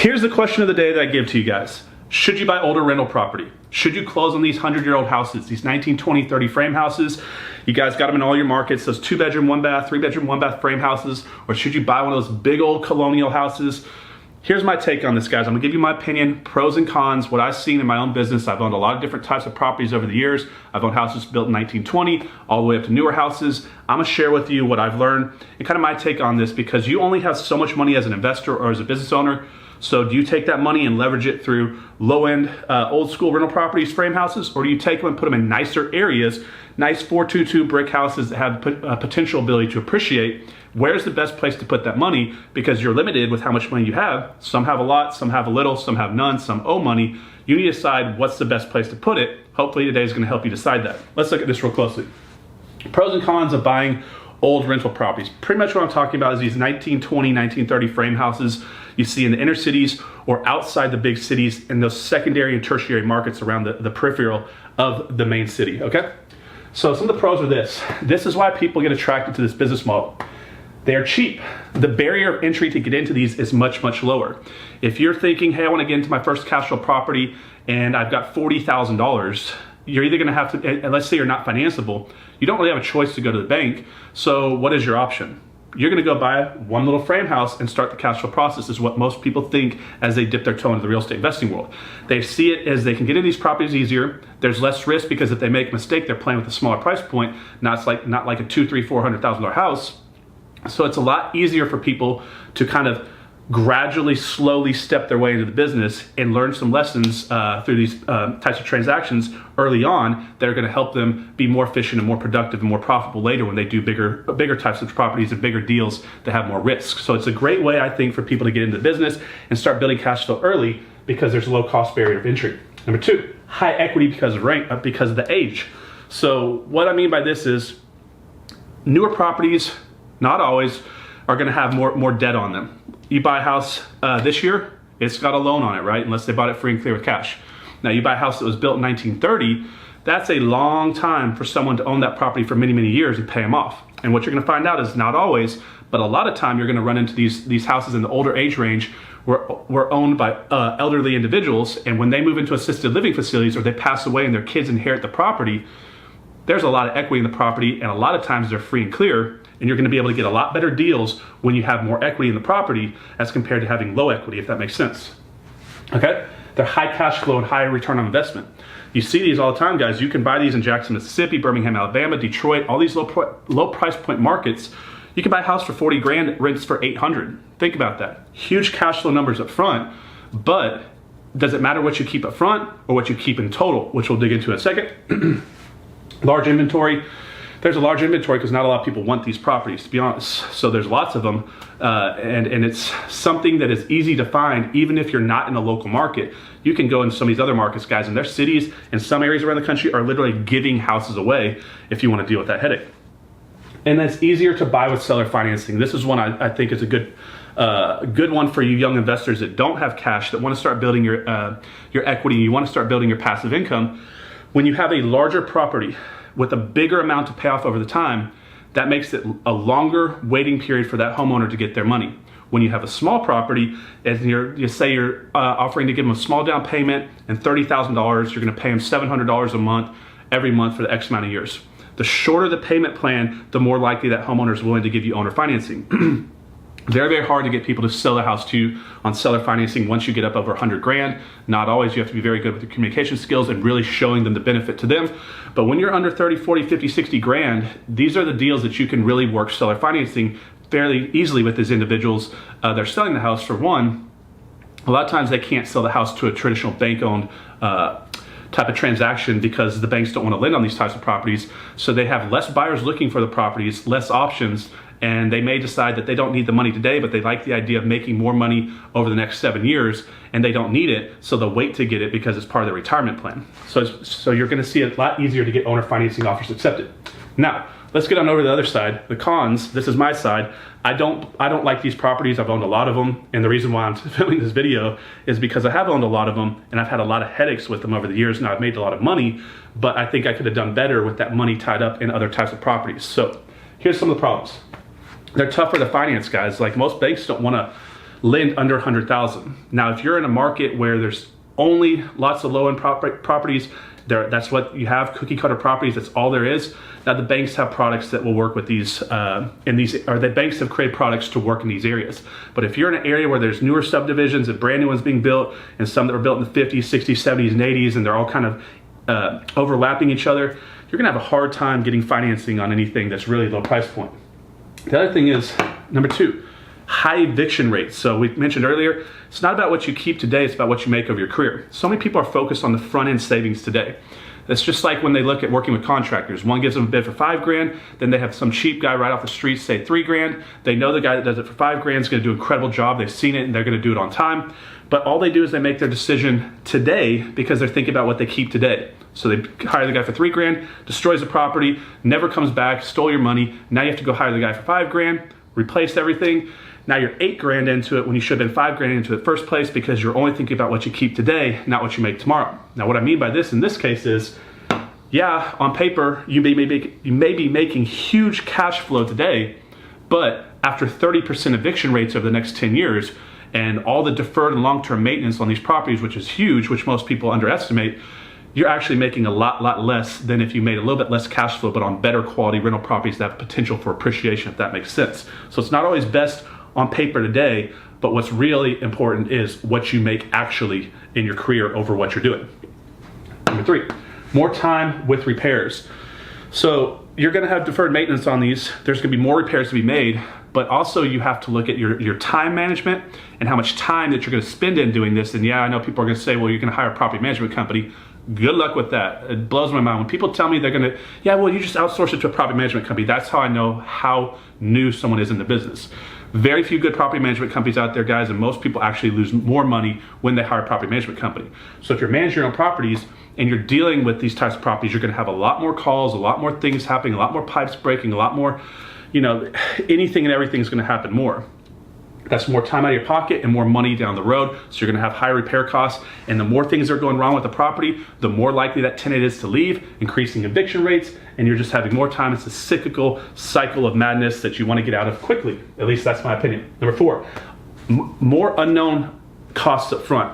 Here's the question of the day that I give to you guys. Should you buy older rental property? Should you close on these 100-year-old houses, these 19, 20, 30 frame houses? You guys got them in all your markets, those 2-bedroom, 1-bath, 3-bedroom, 1-bath frame houses, or should you buy one of those big old colonial houses? Here's my take on this, guys. I'm gonna give you my opinion, pros and cons, what I've seen in my own business. I've owned a lot of different types of properties over the years. I've owned houses built in 1920, all the way up to newer houses. I'm gonna share with you what I've learned and kind of my take on this, because you only have so much money as an investor or as a business owner. So do you take that money and leverage it through low-end, old school rental properties, frame houses, or do you take them and put them in nicer areas, nice 422 brick houses that have potential ability to appreciate? Where's the best place to put that money? Because you're limited with how much money you have. Some have a lot, some have a little, some have none, some owe money. You need to decide what's the best place to put it. Hopefully today is gonna help you decide that. Let's look at this real closely. Pros and cons of buying old rental properties. Pretty much what I'm talking about is these 1920, 1930 frame houses you see in the inner cities or outside the big cities in those secondary and tertiary markets around the peripheral of the main city, okay? So some of the pros are this. This is why people get attracted to this business model. They are cheap. The barrier of entry to get into these is much, much lower. If you're thinking, hey, I wanna get into my first cash flow property and I've got $40,000, you're either gonna have to, and let's say you're not financeable, you don't really have a choice to go to the bank. So what is your option? You're gonna go buy one little frame house and start the cash flow process, is what most people think as they dip their toe into the real estate investing world. They see it as they can get into these properties easier. There's less risk because if they make a mistake, they're playing with a smaller price point, not like a $200,000, $300,000, $400,000 house. So it's a lot easier for people to kind of gradually, slowly step their way into the business and learn some lessons through these types of transactions early on that are going to help them be more efficient and more productive and more profitable later when they do bigger types of properties and bigger deals that have more risk. So it's a great way, I think, for people to get into the business and start building cash flow early because there's a low cost barrier of entry. Number two, high equity because of rank, because of the age. So what I mean by this is newer properties, not always, are going to have more debt on them. You buy a house this year, it's got a loan on it, right? Unless they bought it free and clear with cash. Now you buy a house that was built in 1930, that's a long time for someone to own that property for many, many years and pay them off. And what you're gonna find out is not always, but a lot of time you're gonna run into these houses in the older age range were owned by elderly individuals, and when they move into assisted living facilities or they pass away and their kids inherit the property, there's a lot of equity in the property, and a lot of times they're free and clear, and you're gonna be able to get a lot better deals when you have more equity in the property as compared to having low equity, if that makes sense. Okay? They're high cash flow and high return on investment. You see these all the time, guys. You can buy these in Jackson, Mississippi, Birmingham, Alabama, Detroit, all these low price point markets. You can buy a house for 40 grand, it rents for 800. Think about that. Huge cash flow numbers up front, but does it matter what you keep up front or what you keep in total, which we'll dig into in a second. Large inventory. There's a large inventory because not a lot of people want these properties, to be honest. So there's lots of them, and it's something that is easy to find even if you're not in a local market. You can go into some of these other markets, guys, and their cities in some areas around the country are literally giving houses away if you want to deal with that headache. And then it's easier to buy with seller financing. This is one I think is a good one for you young investors that don't have cash, that want to start building your equity, you want to start building your passive income. When you have a larger property with a bigger amount to pay off over the time, that makes it a longer waiting period for that homeowner to get their money. When you have a small property, and you say you're offering to give them a small down payment and $30,000, you're gonna pay them $700 a month, every month for the X amount of years. The shorter the payment plan, the more likely that homeowner is willing to give you owner financing. Very, very hard to get people to sell a house to you on seller financing once you get up over 100 grand. Not always. You have to be very good with your communication skills and really showing them the benefit to them. But when you're under 30, 40, 50, 60 grand, these are the deals that you can really work seller financing fairly easily with these individuals. They're selling the house for one. A lot of times they can't sell the house to a traditional bank-owned type of transaction because the banks don't want to lend on these types of properties. So they have less buyers looking for the properties, less options, and they may decide that they don't need the money today, but they like the idea of making more money over the next 7 years, and they don't need it, so they'll wait to get it because it's part of their retirement plan. So you're gonna see it a lot easier to get owner financing offers accepted. Now, let's get on over to the other side, the cons. This is my side. I don't like these properties. I've owned a lot of them, and the reason why I'm filming this video is because I have owned a lot of them, and I've had a lot of headaches with them over the years. Now I've made a lot of money, but I think I could have done better with that money tied up in other types of properties. So here's some of the problems. They're tougher to finance, guys. Like most banks don't want to lend under 100,000. Now, if you're in a market where there's only lots of low-end properties, that's what you have, cookie cutter properties, that's all there is. Now the banks have products that will work with these, or the banks have created products to work in these areas. But if you're in an area where there's newer subdivisions and brand new ones being built, and some that were built in the 50s, 60s, 70s, and 80s, and they're all kind of overlapping each other, you're gonna have a hard time getting financing on anything that's really low price point. The other thing is, number 2, high eviction rates. So we mentioned earlier, it's not about what you keep today, it's about what you make of your career. So many people are focused on the front end savings today. It's just like when they look at working with contractors. One gives them a bid for $5,000, then they have some cheap guy right off the street say $3,000. They know the guy that does it for $5,000 is gonna do an incredible job. They've seen it and they're gonna do it on time. But all they do is they make their decision today because they're thinking about what they keep today. So they hire the guy for $3,000, destroys the property, never comes back, stole your money. Now you have to go hire the guy for $5,000, replace everything. Now you're $8,000 into it when you should have been $5,000 into it first place because you're only thinking about what you keep today, not what you make tomorrow. Now what I mean by this in this case is, yeah, on paper, you may be making huge cash flow today, but after 30% eviction rates over the next 10 years, and all the deferred and long-term maintenance on these properties, which is huge, which most people underestimate, you're actually making a lot less than if you made a little bit less cash flow, but on better quality rental properties that have potential for appreciation, if that makes sense. So it's not always best on paper today, but what's really important is what you make actually in your career over what you're doing. Number 3, more time with repairs. So you're gonna have deferred maintenance on these. There's gonna be more repairs to be made, but also you have to look at your time management and how much time that you're gonna spend in doing this. And yeah, I know people are gonna say, well, you're gonna hire a property management company. Good luck with that. It blows my mind when people tell me they're gonna, yeah, well, you just outsource it to a property management company. That's how I know how new someone is in the business. Very few good property management companies out there, guys, and most people actually lose more money when they hire a property management company. So if you're managing your own properties and you're dealing with these types of properties, you're gonna have a lot more calls, a lot more things happening, a lot more pipes breaking, a lot more, anything and everything is gonna happen more. That's more time out of your pocket and more money down the road. So you're gonna have higher repair costs, and the more things are going wrong with the property, the more likely that tenant is to leave, increasing eviction rates, and you're just having more time. It's a cyclical cycle of madness that you wanna get out of quickly. At least that's my opinion. Number 4, more unknown costs up front.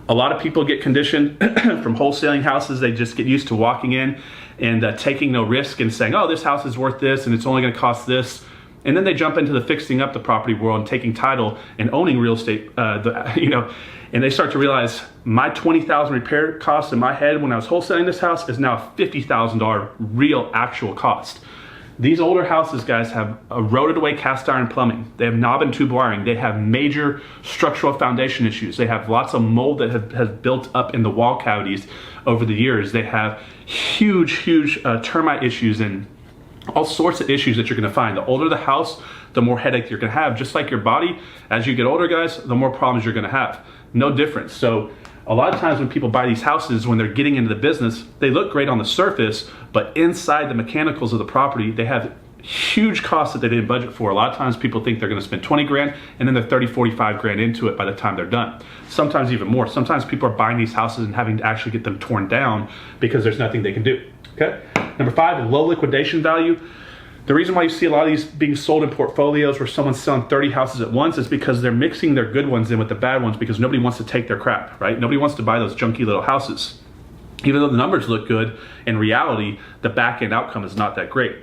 A lot of people get conditioned from wholesaling houses. They just get used to walking in and taking no risk and saying, oh, this house is worth this and it's only gonna cost this. And then they jump into the fixing up the property world and taking title and owning real estate, and they start to realize my $20,000 repair cost in my head when I was wholesaling this house is now a $50,000 real actual cost. These older houses, guys, have eroded away cast iron plumbing. They have knob and tube wiring. They have major structural foundation issues. They have lots of mold that has built up in the wall cavities over the years. They have huge termite issues and all sorts of issues that you're gonna find. The older the house, the more headache you're gonna have. Just like your body, as you get older, guys, the more problems you're gonna have. No difference. So a lot of times when people buy these houses, when they're getting into the business, they look great on the surface, but inside the mechanicals of the property, they have huge costs that they didn't budget for. A lot of times people think they're gonna spend 20 grand and then they're 30, 45 grand into it by the time they're done. Sometimes even more. Sometimes people are buying these houses and having to actually get them torn down because there's nothing they can do, okay? Number 5, low liquidation value. The reason why you see a lot of these being sold in portfolios where someone's selling 30 houses at once is because they're mixing their good ones in with the bad ones because nobody wants to take their crap, right? Nobody wants to buy those junky little houses. Even though the numbers look good, in reality, the back end outcome is not that great.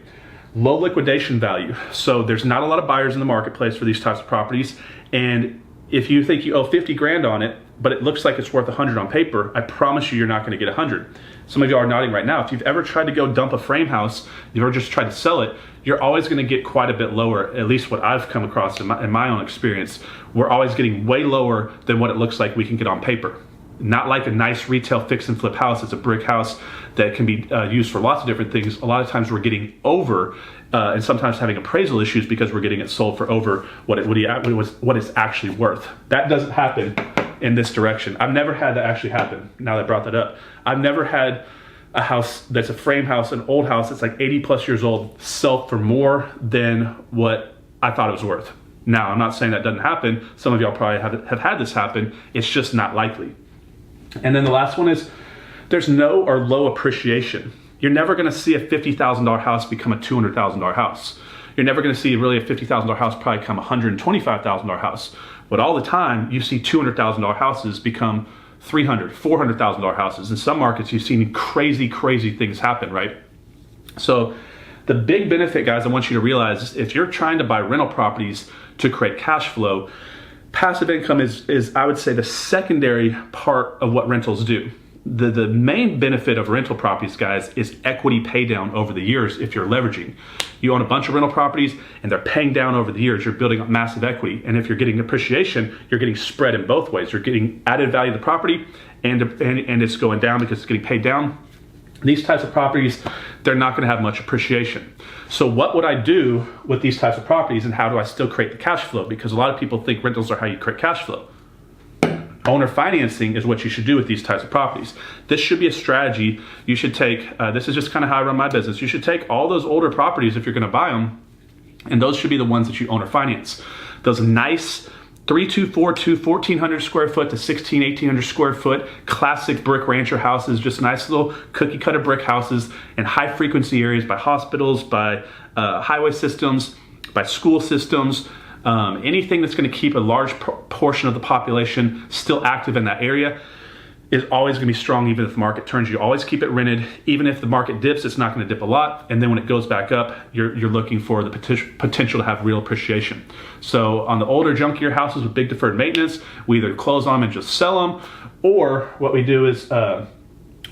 Low liquidation value. So there's not a lot of buyers in the marketplace for these types of properties. And if you think you owe 50 grand on it, but it looks like it's worth 100 on paper, I promise you, you're not gonna get 100. Some of you are nodding right now. If you've ever tried to go dump a frame house, you've ever just tried to sell it, you're always gonna get quite a bit lower, at least what I've come across in my own experience. We're always getting way lower than what it looks like we can get on paper. Not like a nice retail fix and flip house. It's a brick house that can be used for lots of different things. A lot of times we're getting over and sometimes having appraisal issues because we're getting it sold for over what it's actually worth. That doesn't happen in this direction. I've never had that actually happen, now that I brought that up. I've never had a house that's a frame house, an old house that's like 80 plus years old, sell for more than what I thought it was worth. Now, I'm not saying that doesn't happen. Some of y'all probably have had this happen. It's just not likely. And then the last one is there's no or low appreciation. You're never gonna see a $50,000 house become a $200,000 house. you're never gonna see really a $50,000 house probably become a $125,000 house. But all the time, you see $200,000 houses become $300,000, $400,000 houses. In some markets, you've seen crazy, crazy things happen, right? So the big benefit, guys, I want you to realize is if you're trying to buy rental properties to create cash flow, passive income is I would say the secondary part of what rentals do. The main benefit of rental properties, guys, is equity pay down over the years if you're leveraging. You own a bunch of rental properties and they're paying down over the years. You're building up massive equity. And if you're getting appreciation, you're getting spread in both ways. You're getting added value to the property and it's going down because it's getting paid down. These types of properties, they're not gonna have much appreciation. So what would I do with these types of properties and how do I still create the cash flow? Because a lot of people think rentals are how you create cash flow. Owner financing is what you should do with these types of properties. This should be a strategy you should take. This is just kind of how I run my business. You should take all those older properties if you're gonna buy them, and those should be the ones that you owner finance. Those nice 3,242, 1,400 square foot to 1,800 square foot classic brick rancher houses, just nice little cookie cutter brick houses in high frequency areas by hospitals, by highway systems, by school systems, anything that's going to keep a large portion of the population still active in that area is always going to be strong even if the market turns. You always keep it rented. Even if the market dips, it's not going to dip a lot. And then when it goes back up, you're looking for the potential to have real appreciation. So on the older, junkier houses with big deferred maintenance, we either close on them and just sell them, or what we do is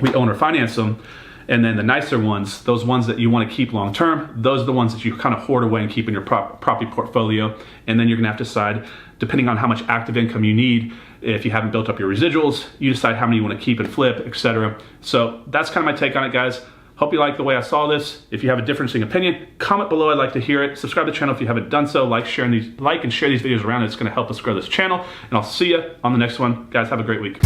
we own or finance them. And then the nicer ones, those ones that you want to keep long term, those are the ones that you kind of hoard away and keep in your property portfolio. And then you're gonna have to decide, depending on how much active income you need, if you haven't built up your residuals, you decide how many you want to keep and flip, etc. So that's kind of my take on it, guys. Hope you like the way I saw this. If you have a differing opinion, comment below. I'd like to hear it. Subscribe to the channel if you haven't done so. Like and share these videos around. It's going to help us grow this channel. And I'll see you on the next one. Guys, have a great week.